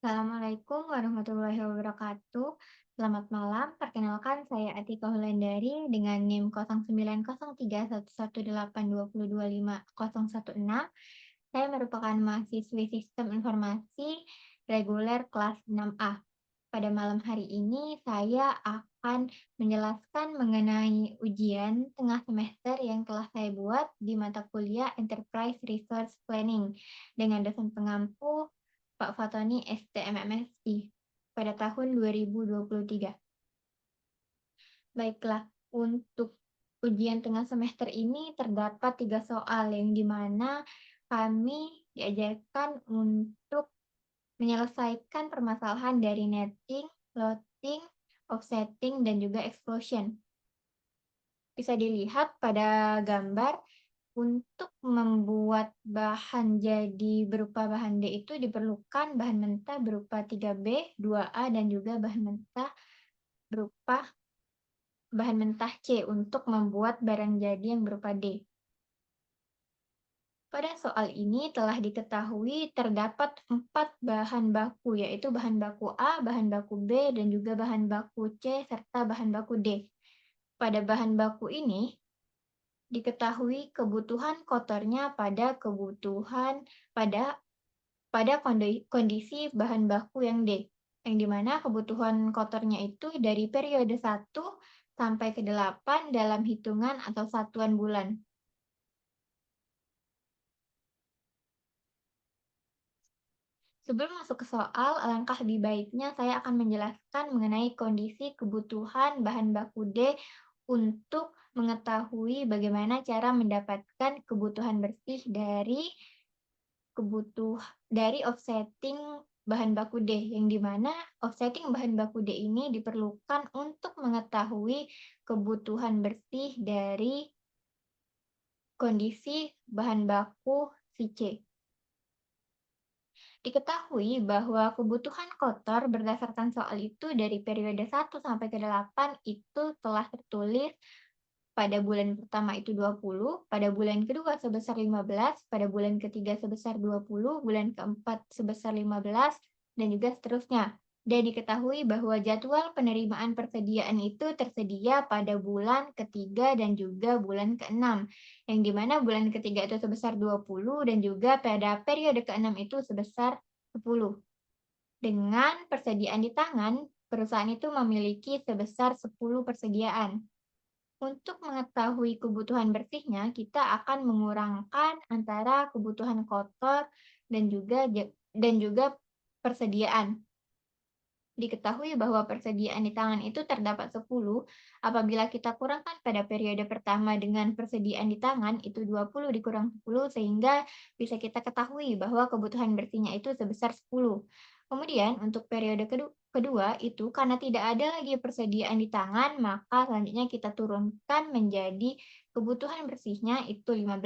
Assalamualaikum warahmatullahi wabarakatuh. Selamat malam, perkenalkan saya Atika Hulandari dengan NIM 0903118220250016. Saya merupakan mahasiswi Sistem Informasi Reguler kelas 6A. Pada malam hari ini saya akan menjelaskan mengenai ujian tengah semester yang telah saya buat di mata kuliah Enterprise Resource Planning dengan dosen pengampu Pak Fatoni STMMSI pada tahun 2023. Baiklah, untuk ujian tengah semester ini terdapat 3 soal yang dimana kami diajarkan untuk menyelesaikan permasalahan dari netting, loading, offsetting, dan juga explosion. Bisa dilihat pada gambar, untuk membuat bahan jadi berupa bahan D itu diperlukan bahan mentah berupa 3B, 2A, dan juga bahan mentah berupa bahan mentah C untuk membuat barang jadi yang berupa D. Pada soal ini telah diketahui terdapat 4 bahan baku, yaitu bahan baku A, bahan baku B, dan juga bahan baku C, serta bahan baku D. Pada bahan baku ini, diketahui kebutuhan kotornya pada kondisi bahan baku yang D, yang dimana kebutuhan kotornya itu dari periode 1 sampai ke 8 dalam hitungan atau satuan bulan. Sebelum masuk ke soal, alangkah lebih baiknya saya akan menjelaskan mengenai kondisi kebutuhan bahan baku D untuk mengetahui bagaimana cara mendapatkan kebutuhan bersih dari offsetting bahan baku D, yang dimana offsetting bahan baku D ini diperlukan untuk mengetahui kebutuhan bersih dari kondisi bahan baku si C. Diketahui bahwa kebutuhan kotor berdasarkan soal itu dari periode 1 sampai ke 8 itu telah tertulis pada bulan pertama itu 20, pada bulan kedua sebesar 15, pada bulan ketiga sebesar 20, bulan keempat sebesar 15, dan juga seterusnya. Dan diketahui bahwa jadwal penerimaan persediaan itu tersedia pada bulan ketiga dan juga bulan ke-6, yang dimana bulan ketiga itu sebesar 20 dan juga pada periode ke-6 itu sebesar 10. Dengan persediaan di tangan, perusahaan itu memiliki sebesar 10 persediaan. Untuk mengetahui kebutuhan bersihnya, kita akan mengurangkan antara kebutuhan kotor dan juga persediaan. Diketahui bahwa persediaan di tangan itu terdapat 10, apabila kita kurangkan pada periode pertama dengan persediaan di tangan itu 20 dikurang 10 sehingga bisa kita ketahui bahwa kebutuhan bersihnya itu sebesar 10. Kemudian untuk periode kedua itu karena tidak ada lagi persediaan di tangan, maka selanjutnya kita turunkan menjadi kebutuhan bersihnya itu 15.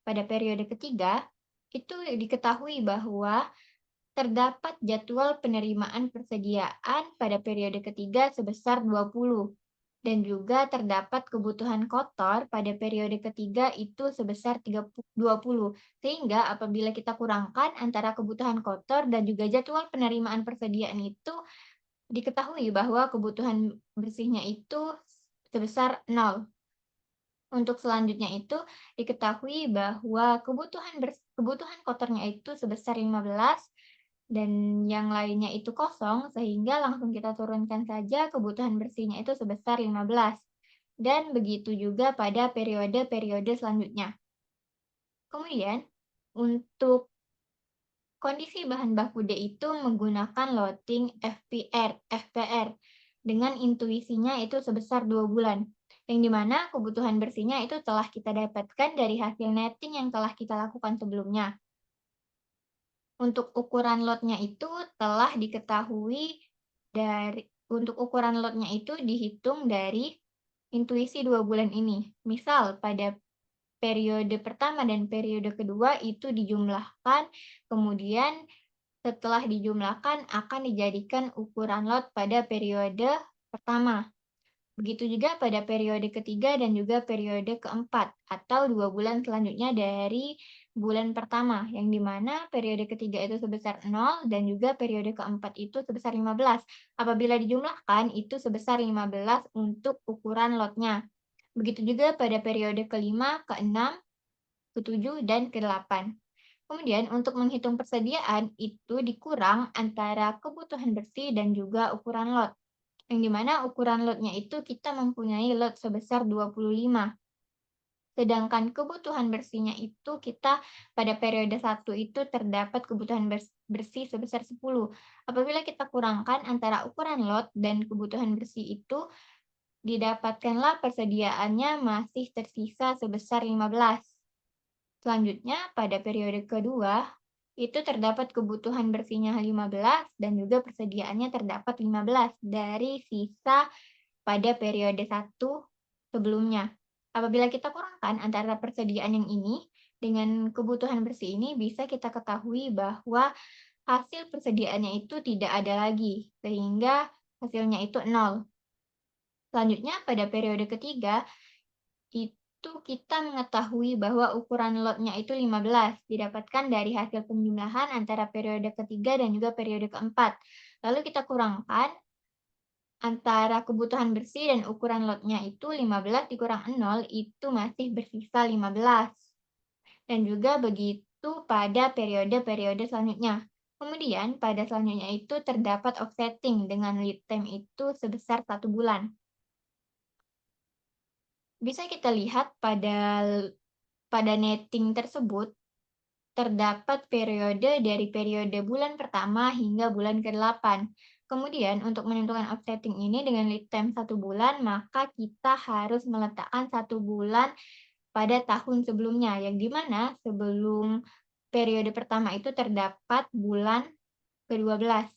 Pada periode ketiga, itu diketahui bahwa terdapat jadwal penerimaan persediaan pada periode ketiga sebesar 20, dan juga terdapat kebutuhan kotor pada periode ketiga itu sebesar 20. Sehingga apabila kita kurangkan antara kebutuhan kotor dan juga jadwal penerimaan persediaan itu, diketahui bahwa kebutuhan bersihnya itu sebesar 0. Untuk selanjutnya itu diketahui bahwa kebutuhan kotornya itu sebesar 15 dan yang lainnya itu kosong, sehingga langsung kita turunkan saja kebutuhan bersihnya itu sebesar 15. Dan begitu juga pada periode-periode selanjutnya. Kemudian, untuk kondisi bahan baku D itu menggunakan loading FPR dengan intuisinya itu sebesar 2 bulan. Yang dimana kebutuhan bersihnya itu telah kita dapatkan dari hasil netting yang telah kita lakukan sebelumnya. Untuk ukuran lotnya itu telah diketahui untuk ukuran lotnya itu dihitung dari intuisi 2 bulan ini. Misal pada periode pertama dan periode kedua itu dijumlahkan, kemudian setelah dijumlahkan akan dijadikan ukuran lot pada periode pertama. Begitu juga pada periode ketiga dan juga periode keempat atau 2 bulan selanjutnya dari bulan pertama, yang dimana periode ketiga itu sebesar 0 dan juga periode keempat itu sebesar 15. Apabila dijumlahkan, itu sebesar 15 untuk ukuran lotnya. Begitu juga pada periode kelima, keenam, ketujuh, dan kedelapan. Kemudian untuk menghitung persediaan itu dikurang antara kebutuhan bersih dan juga ukuran lot. Yang dimana ukuran lotnya itu kita mempunyai lot sebesar 25. Sedangkan kebutuhan bersihnya itu kita pada periode 1 itu terdapat kebutuhan bersih sebesar 10. Apabila kita kurangkan antara ukuran lot dan kebutuhan bersih itu, didapatkanlah persediaannya masih tersisa sebesar 15. Selanjutnya, pada periode kedua, itu terdapat kebutuhan bersihnya 15 dan juga persediaannya terdapat 15 dari sisa pada periode 1 sebelumnya. Apabila kita kurangkan antara persediaan yang ini dengan kebutuhan bersih ini, bisa kita ketahui bahwa hasil persediaannya itu tidak ada lagi, sehingga hasilnya itu 0. Selanjutnya, pada periode ketiga, itu kita mengetahui bahwa ukuran lotnya itu 15, didapatkan dari hasil penjumlahan antara periode ketiga dan juga periode keempat. Lalu kita kurangkan antara kebutuhan bersih dan ukuran lotnya itu 15 dikurang 0 itu masih bersisa 15. Dan juga begitu pada periode-periode selanjutnya. Kemudian pada selanjutnya itu terdapat offsetting dengan lead time itu sebesar 1 bulan. Bisa kita lihat pada netting tersebut terdapat periode dari periode bulan pertama hingga bulan ke-8. Kemudian untuk menentukan offsetting ini dengan lead time 1 bulan, maka kita harus meletakkan 1 bulan pada tahun sebelumnya, yang dimana sebelum periode pertama itu terdapat bulan ke-12.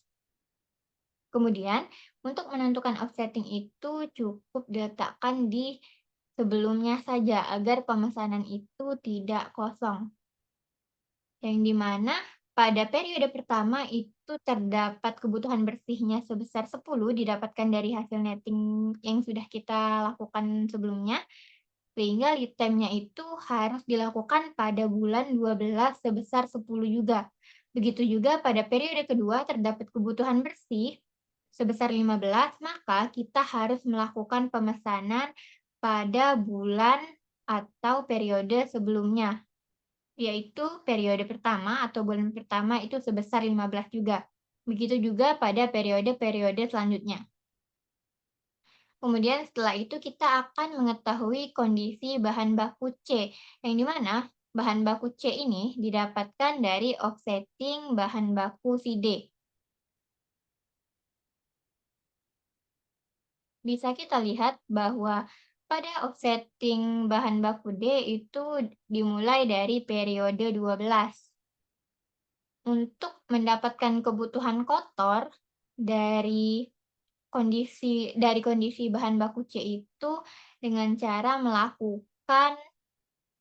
Kemudian, untuk menentukan offsetting itu cukup diletakkan di sebelumnya saja agar pemesanan itu tidak kosong. Yang dimana pada periode pertama itu terdapat kebutuhan bersihnya sebesar 10 didapatkan dari hasil netting yang sudah kita lakukan sebelumnya, sehingga lead time-nya itu harus dilakukan pada bulan 12 sebesar 10 juga. Begitu juga pada periode kedua terdapat kebutuhan bersih sebesar 15, maka kita harus melakukan pemesanan pada bulan atau periode sebelumnya, yaitu periode pertama atau bulan pertama itu sebesar 15 juga. Begitu juga pada periode-periode selanjutnya. Kemudian setelah itu kita akan mengetahui kondisi bahan baku C, yang dimana bahan baku C ini didapatkan dari offsetting bahan baku si D. Bisa kita lihat bahwa pada offsetting bahan baku D itu dimulai dari periode 12. Untuk mendapatkan kebutuhan kotor dari kondisi bahan baku C itu dengan cara melakukan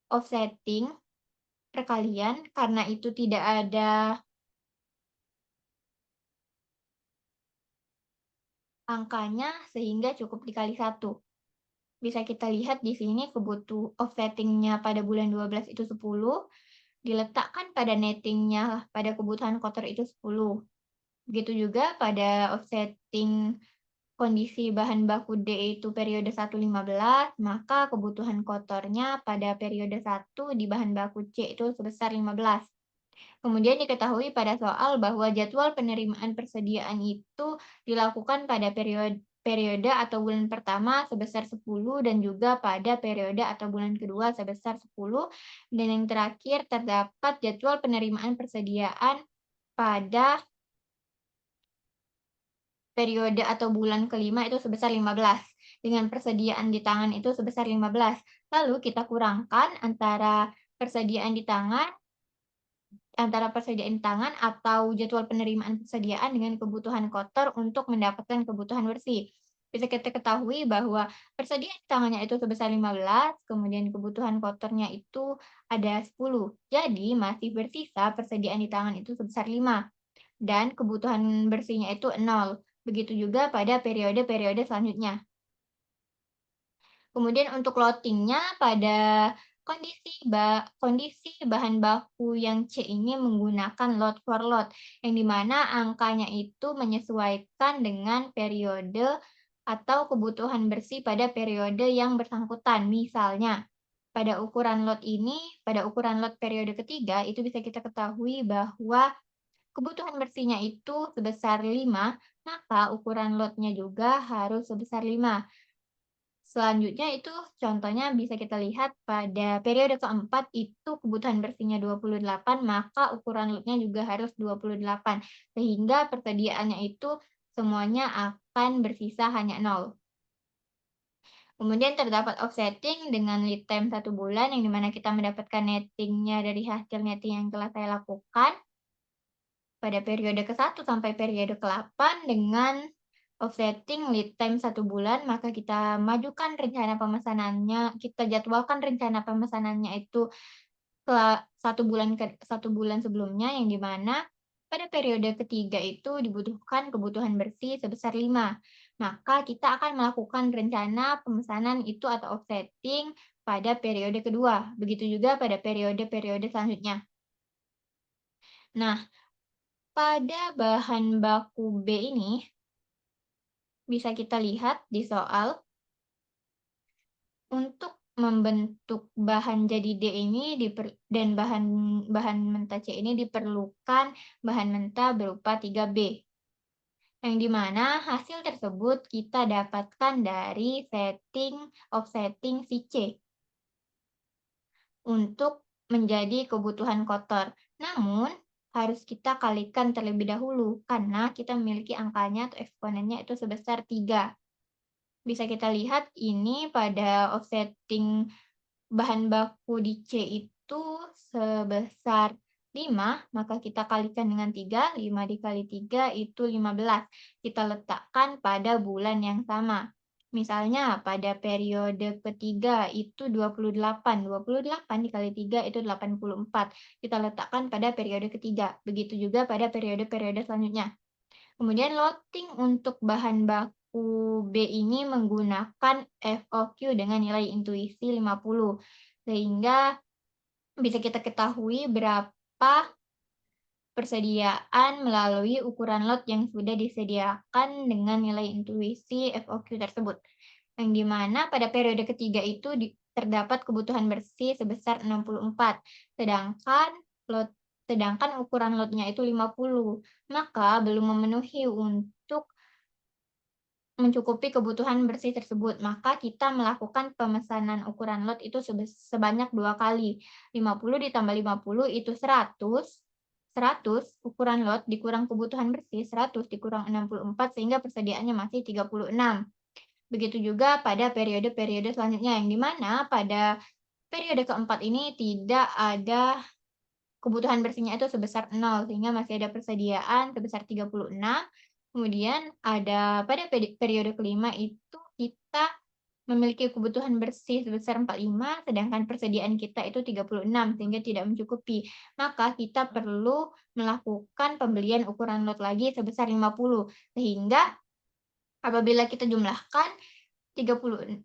offsetting perkalian karena itu tidak ada angkanya sehingga cukup dikali 1. Bisa kita lihat di sini offsetting-nya pada bulan 12 itu 10, diletakkan pada netting-nya pada kebutuhan kotor itu 10. Begitu juga pada offsetting kondisi bahan baku D itu periode 1 15, maka kebutuhan kotornya pada periode 1 di bahan baku C itu sebesar 15. Kemudian diketahui pada soal bahwa jadwal penerimaan persediaan itu dilakukan pada periode atau bulan pertama sebesar 10 dan juga pada periode atau bulan kedua sebesar 10, dan yang terakhir terdapat jadwal penerimaan persediaan pada periode atau bulan kelima itu sebesar 15, dengan persediaan di tangan itu sebesar 15. Lalu kita kurangkan antara persediaan tangan atau jadwal penerimaan persediaan dengan kebutuhan kotor untuk mendapatkan kebutuhan bersih. Bisa kita ketahui bahwa persediaan tangannya itu sebesar 15, kemudian kebutuhan kotornya itu ada 10. Jadi masih bersisa persediaan di tangan itu sebesar 5 dan kebutuhan bersihnya itu 0. Begitu juga pada periode-periode selanjutnya. Kemudian untuk loading-nya pada Kondisi bahan baku yang C ini menggunakan lot for lot, yang dimana angkanya itu menyesuaikan dengan periode atau kebutuhan bersih pada periode yang bersangkutan. Misalnya, pada ukuran lot periode ketiga, itu bisa kita ketahui bahwa kebutuhan bersihnya itu sebesar 5, maka ukuran lotnya juga harus sebesar 5. Selanjutnya itu contohnya bisa kita lihat pada periode keempat itu kebutuhan bersihnya 28, maka ukuran lotnya juga harus 28. Sehingga persediaannya itu semuanya akan bersisa hanya 0. Kemudian terdapat offsetting dengan lead time 1 bulan, yang dimana kita mendapatkan nettingnya dari hasil netting yang telah saya lakukan pada periode ke-1 sampai periode ke-8 dengan offsetting lead time 1 bulan, maka kita majukan rencana pemesanannya, kita jadwalkan rencana pemesanannya itu ke 1 bulan sebelumnya, yang dimana pada periode ketiga itu dibutuhkan kebutuhan bersih sebesar 5. Maka kita akan melakukan rencana pemesanan itu atau offsetting pada periode kedua. Begitu juga pada periode-periode selanjutnya. Nah, pada bahan baku B ini, bisa kita lihat di soal, untuk membentuk bahan jadi D ini dan bahan mentah C ini diperlukan bahan mentah berupa 3B. Yang dimana hasil tersebut kita dapatkan dari offsetting si C untuk menjadi kebutuhan kotor. Namun, harus kita kalikan terlebih dahulu karena kita memiliki angkanya atau eksponennya itu sebesar 3. Bisa kita lihat ini pada offsetting bahan baku di C itu sebesar 5, maka kita kalikan dengan 3, 5 dikali 3 itu 15. Kita letakkan pada bulan yang sama. Misalnya pada periode ketiga itu 28, 28 dikali 3 itu 84. Kita letakkan pada periode ketiga. Begitu juga pada periode-periode selanjutnya. Kemudian loading untuk bahan baku B ini menggunakan FOQ dengan nilai intuisi 50. Sehingga bisa kita ketahui berapa persediaan melalui ukuran lot yang sudah disediakan dengan nilai intuisi FOQ tersebut. Yang dimana pada periode ketiga itu terdapat kebutuhan bersih sebesar 64, lot sedangkan ukuran lotnya itu 50, maka belum memenuhi untuk mencukupi kebutuhan bersih tersebut, maka kita melakukan pemesanan ukuran lot itu sebanyak 2 kali. 50 ditambah 50 itu 100, 100 ukuran lot dikurang kebutuhan bersih, 100 dikurang 64 sehingga persediaannya masih 36. Begitu juga pada periode-periode selanjutnya, yang dimana pada periode keempat ini tidak ada kebutuhan bersihnya itu sebesar 0, sehingga masih ada persediaan sebesar 36. Kemudian ada pada periode kelima itu kita memiliki kebutuhan bersih sebesar 45, sedangkan persediaan kita itu 36, sehingga tidak mencukupi. Maka kita perlu melakukan pembelian ukuran lot lagi sebesar 50, sehingga apabila kita jumlahkan 36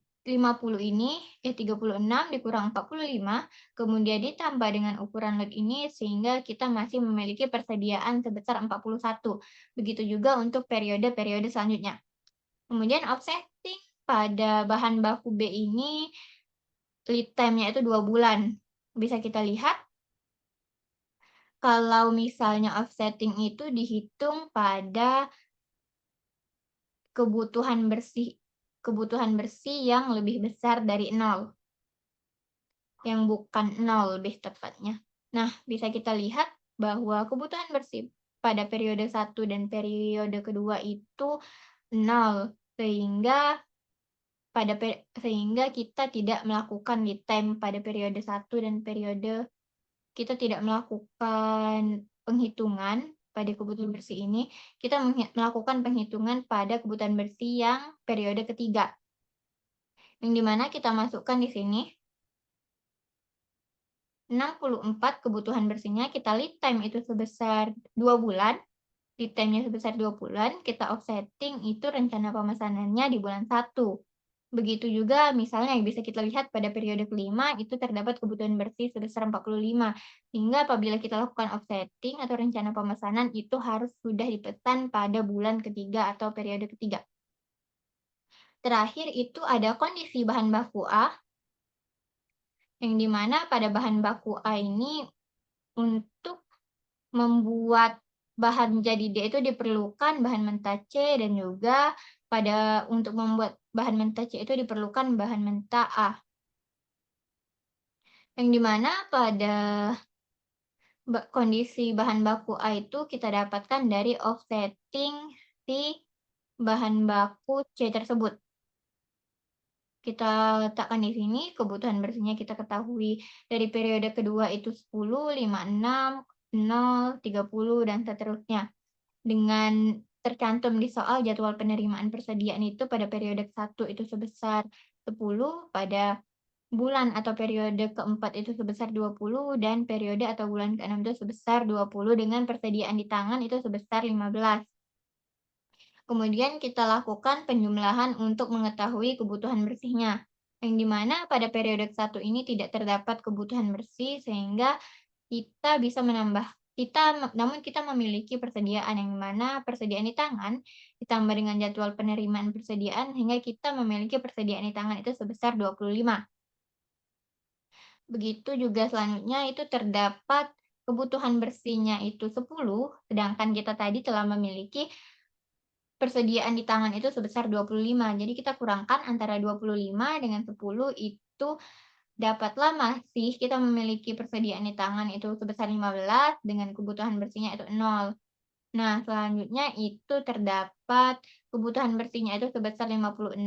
dikurang 45, kemudian ditambah dengan ukuran lot ini sehingga kita masih memiliki persediaan sebesar 41. Begitu juga untuk periode-periode selanjutnya. Kemudian offsetting pada bahan baku B ini lead time-nya itu 2 bulan. Bisa kita lihat kalau misalnya offsetting itu dihitung pada kebutuhan bersih yang lebih besar dari 0. Yang bukan 0 lebih tepatnya. Nah, bisa kita lihat bahwa kebutuhan bersih pada periode 1 dan periode kedua itu 0, sehingga kita tidak melakukan lead time pada periode 1 dan kita tidak melakukan penghitungan pada kebutuhan bersih ini, kita melakukan penghitungan pada kebutuhan bersih yang periode ketiga. Yang dimana kita masukkan di sini 64 kebutuhan bersihnya, kita lead time itu sebesar 2 bulan, lead time-nya sebesar 2 bulan, kita offsetting itu rencana pemesanannya di bulan 1. Begitu juga misalnya yang bisa kita lihat pada periode kelima itu terdapat kebutuhan bersih sebesar 45, sehingga apabila kita lakukan offsetting atau rencana pemesanan itu harus sudah dipesan pada bulan ketiga atau periode ketiga. Terakhir itu ada kondisi bahan baku A, yang dimana pada bahan baku A ini untuk membuat bahan jadi D itu diperlukan bahan mentah C dan juga untuk membuat bahan mentah C itu diperlukan bahan mentah A. Yang dimana pada kondisi bahan baku A itu kita dapatkan dari offsetting si bahan baku C tersebut. Kita letakkan di sini kebutuhan bersihnya kita ketahui dari periode kedua itu 10, 5, 6, 0, 30, dan seterusnya. Dengan tercantum di soal jadwal penerimaan persediaan itu pada periode ke-1 itu sebesar 10, pada bulan atau periode keempat itu sebesar 20, dan periode atau bulan ke-6 itu sebesar 20 dengan persediaan di tangan itu sebesar 15. Kemudian kita lakukan penjumlahan untuk mengetahui kebutuhan bersihnya, yang dimana pada periode ke-1 ini tidak terdapat kebutuhan bersih sehingga kita bisa menambah namun kita memiliki persediaan yang mana persediaan di tangan ditambah dengan jadwal penerimaan persediaan hingga kita memiliki persediaan di tangan itu sebesar 25. Begitu juga selanjutnya itu terdapat kebutuhan bersihnya itu 10, sedangkan kita tadi telah memiliki persediaan di tangan itu sebesar 25. Jadi kita kurangkan antara 25 dengan 10 itu dapatlah masih kita memiliki persediaan di tangan itu sebesar 15 dengan kebutuhan bersihnya itu 0. Nah, selanjutnya itu terdapat kebutuhan bersihnya itu sebesar 56,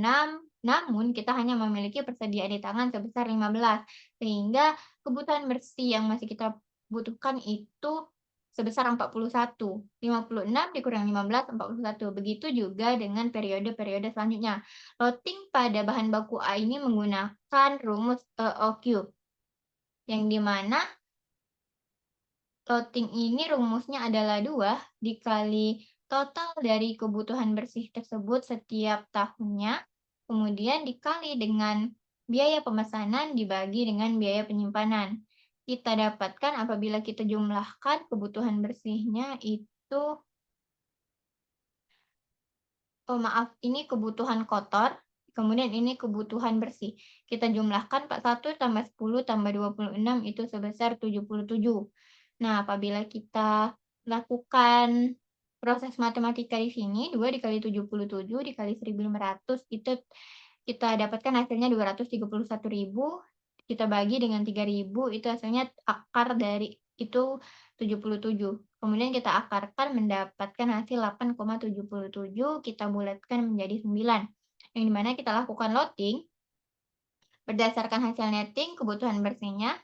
namun kita hanya memiliki persediaan di tangan sebesar 15, sehingga kebutuhan bersih yang masih kita butuhkan itu sebesar 41. 56 dikurang 15, 41. Begitu juga dengan periode-periode selanjutnya. Loading pada bahan baku A ini menggunakan rumus EOQ, yang dimana loading ini rumusnya adalah 2 dikali total dari kebutuhan bersih tersebut setiap tahunnya, kemudian dikali dengan biaya pemesanan dibagi dengan biaya penyimpanan. Kita dapatkan apabila kita jumlahkan kebutuhan bersihnya itu, oh maaf, ini kebutuhan kotor, kemudian ini kebutuhan bersih. Kita jumlahkan 41 tambah 10 tambah 26 itu sebesar 77. Nah, apabila kita lakukan proses matematika di sini, 2 dikali 77 dikali 1.500 itu kita dapatkan hasilnya 231.000, kita bagi dengan 3.000 itu hasilnya akar dari itu 77. Kemudian kita akarkan mendapatkan hasil 8,77, kita bulatkan menjadi 9. Yang dimana kita lakukan loading berdasarkan hasil netting kebutuhan bersihnya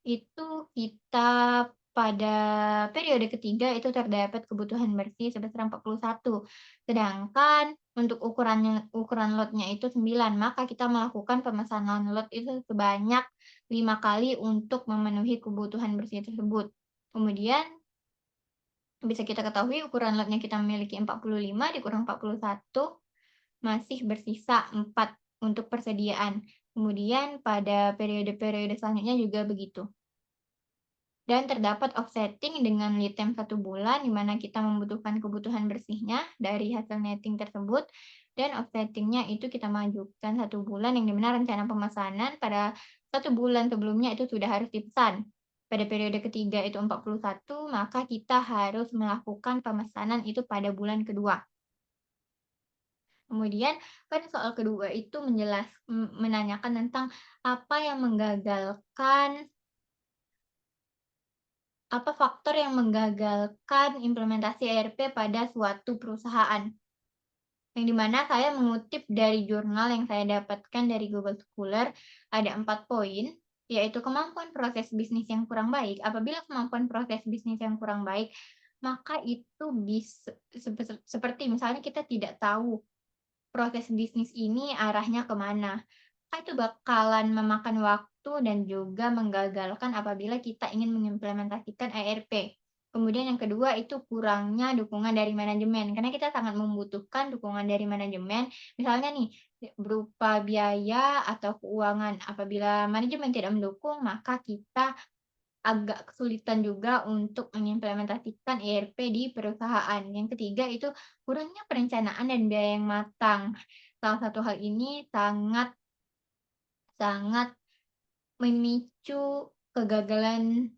itu kita pada periode ketiga itu terdapat kebutuhan bersih sebesar 41. Sedangkan untuk ukuran lotnya itu 9, maka kita melakukan pemesanan lot itu sebanyak 5 kali untuk memenuhi kebutuhan bersih tersebut. Kemudian bisa kita ketahui ukuran lotnya kita memiliki 45 dikurang 41, masih bersisa 4 untuk persediaan. Kemudian pada periode-periode selanjutnya juga begitu. Dan terdapat offsetting dengan lead time 1 bulan, di mana kita membutuhkan kebutuhan bersihnya dari hasil netting tersebut, dan offsettingnya itu kita majukan 1 bulan, yang dimana rencana pemesanan pada 1 bulan sebelumnya itu sudah harus dipesan. Pada periode ketiga itu 41, maka kita harus melakukan pemesanan itu pada bulan kedua. Kemudian pada soal kedua itu menanyakan tentang apa yang menggagalkan apa faktor yang menggagalkan implementasi ERP pada suatu perusahaan? Yang dimana saya mengutip dari jurnal yang saya dapatkan dari Google Scholar, ada 4 poin, yaitu kemampuan proses bisnis yang kurang baik. Apabila kemampuan proses bisnis yang kurang baik, maka itu bisa seperti misalnya kita tidak tahu proses bisnis ini arahnya kemana. Itu bakalan memakan waktu dan juga menggagalkan apabila kita ingin mengimplementasikan ERP. Kemudian yang kedua itu kurangnya dukungan dari manajemen, karena kita sangat membutuhkan dukungan dari manajemen, misalnya nih, berupa biaya atau keuangan. Apabila manajemen tidak mendukung, maka kita agak kesulitan juga untuk mengimplementasikan ERP di perusahaan. Yang ketiga itu kurangnya perencanaan dan biaya yang matang. Salah satu hal ini sangat sangat memicu kegagalan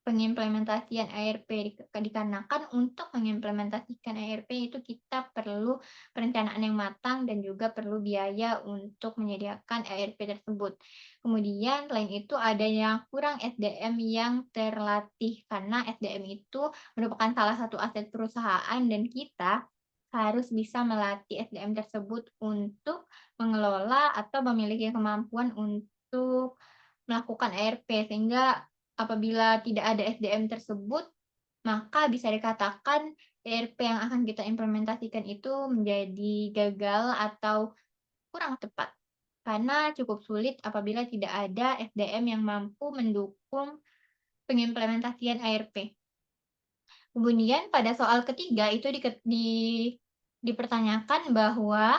pengimplementasian ERP dikarenakan untuk mengimplementasikan ERP itu kita perlu perencanaan yang matang dan juga perlu biaya untuk menyediakan ERP tersebut. Kemudian selain itu ada yang kurang SDM yang terlatih, karena SDM itu merupakan salah satu aset perusahaan dan kita harus bisa melatih SDM tersebut untuk mengelola atau memiliki kemampuan untuk melakukan ERP, sehingga apabila tidak ada SDM tersebut, maka bisa dikatakan ERP yang akan kita implementasikan itu menjadi gagal atau kurang tepat. Karena cukup sulit apabila tidak ada SDM yang mampu mendukung pengimplementasian ERP. Kemudian pada soal ketiga itu dipertanyakan bahwa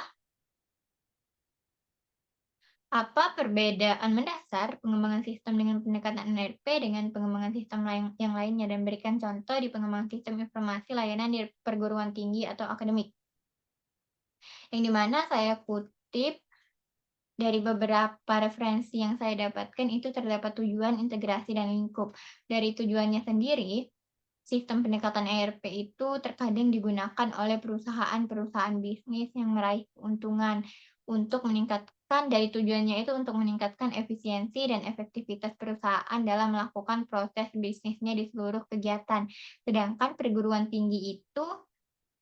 apa perbedaan mendasar pengembangan sistem dengan pendekatan NLP dengan pengembangan sistem lain yang lainnya, dan berikan contoh di pengembangan sistem informasi layanan di perguruan tinggi atau akademik. Yang dimana saya kutip dari beberapa referensi yang saya dapatkan itu terdapat tujuan, integrasi, dan lingkup. Dari tujuannya sendiri, sistem pendekatan ERP itu terkadang digunakan oleh perusahaan-perusahaan bisnis yang meraih keuntungan untuk meningkatkan dari tujuannya itu untuk meningkatkan efisiensi dan efektivitas perusahaan dalam melakukan proses bisnisnya di seluruh kegiatan. Sedangkan perguruan tinggi itu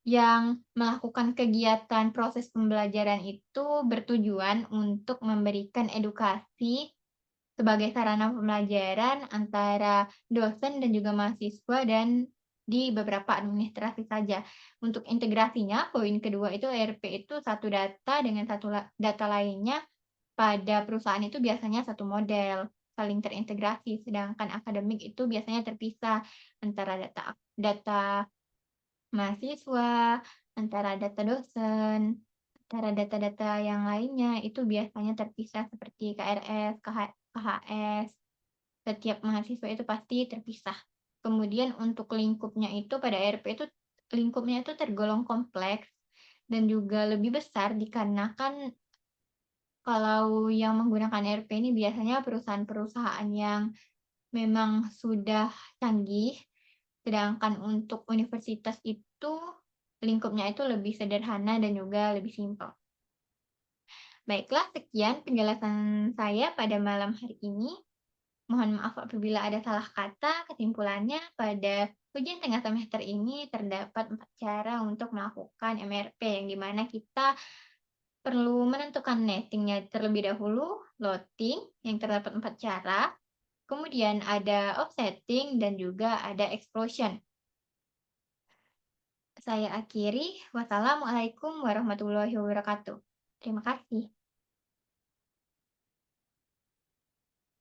yang melakukan kegiatan proses pembelajaran itu bertujuan untuk memberikan edukasi sebagai sarana pembelajaran antara dosen dan juga mahasiswa dan di beberapa administrasi saja. Untuk integrasinya, poin kedua itu ERP itu satu data dengan satu data lainnya pada perusahaan itu biasanya satu model, saling terintegrasi, sedangkan akademik itu biasanya terpisah antara data data mahasiswa, antara data dosen, antara data-data yang lainnya itu biasanya terpisah seperti KRS, KHS. Setiap mahasiswa itu pasti terpisah. Kemudian untuk lingkupnya itu pada ERP itu lingkupnya itu tergolong kompleks dan juga lebih besar dikarenakan kalau yang menggunakan ERP ini biasanya perusahaan-perusahaan yang memang sudah canggih, sedangkan untuk universitas itu lingkupnya itu lebih sederhana dan juga lebih simpel. Baiklah, sekian penjelasan saya pada malam hari ini. Mohon maaf apabila ada salah kata. Kesimpulannya, pada ujian tengah semester ini terdapat 4 cara untuk melakukan MRP, yang dimana kita perlu menentukan nettingnya terlebih dahulu, loading, yang terdapat 4 cara, kemudian ada offsetting, dan juga ada explosion. Saya akhiri, wassalamualaikum warahmatullahi wabarakatuh. Terima kasih.